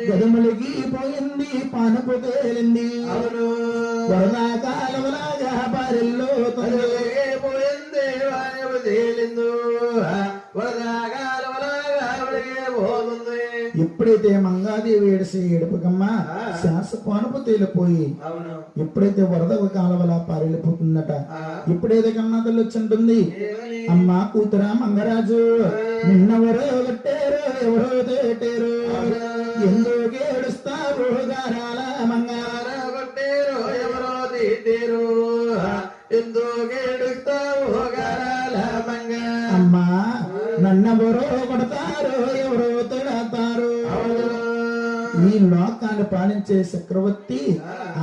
గదుములకి పోయింది పానపు తేలింది వరదాకాలవలాగా బారెల్లో పోయింది వానపు తేలిందు వరదాకాలవలాగా పోతుంది. ఎప్పుడైతే మంగాదేవి ఏడిసి ఏడుపుకమ్మ శాస పానపు తేలిపోయి ఎప్పుడైతే వరద కాలవలా పారిపోతుందట ఎప్పుడైతే కన్నతల్లి వచ్చింటుంది అమ్మ కూతురా మంగరాజు నిన్నెవరో కట్టారు ఎవరో తేటారు ఎందుకు ఏడుస్తావు గారాల మంగార కొట్టేరు ఎవరో తీటేరు ఎందుకు ఏడుస్తావు గారాల మంగ అమ్మా నన్నెవరో కొడతారు ఎవరో తిడతారు ఈ లోకాన్ని పాలించే చక్రవర్తి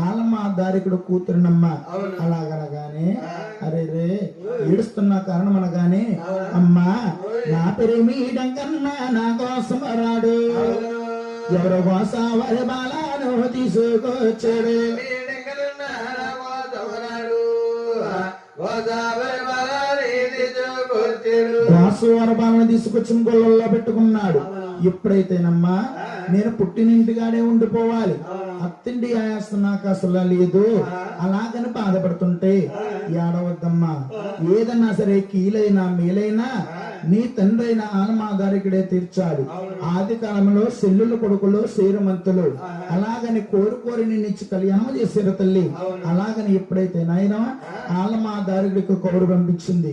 ఆలమా దారికుడు కూతురునమ్మ అలాగనగానే అరే రే ఏడుస్తున్న కారణం అనగానే అమ్మా నా పేరేమి కన్నా నా కోసం రాడు ఎవరో కోసం వరి బాలను తీసుకొచ్చాడు వాసు వరబాలను తీసుకొచ్చిన గొల్లలో పెట్టుకున్నాడు. ఎప్పుడైతేనమ్మా నేను పుట్టినింటిగానే ఉండిపోవాలి, అత్తింటి ఆయాసం నాకు అసలు లేదు అలాగని బాధపడుతుంటే ఏడవద్దమ్మా, ఏదన్నా సరే కీలైనా మేలైనా నీ తండ్రి అయిన ఆలమాదారికుడే తీర్చాడు. ఆది కాలంలో సెల్లుల కొడుకులు శ్రీమంతులు అలాగని కోరి నిన్నిచ్చి కళ్యాణం చేశారు తల్లి. అలాగని ఎప్పుడైతే నాయన ఆలమాదారికుడికి కౌరు పంపించింది,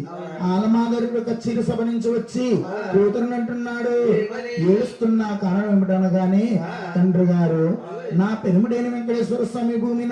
ఆలమాదారికుడు కచ్చిరి సభ నుంచి వచ్చి కూతురునంటున్నాడు. ఏడుస్తున్న కారణం ఏమిటనగానే తండ్రి గారు నా పెరుముడైన వెంకటేశ్వర స్వామి భూమి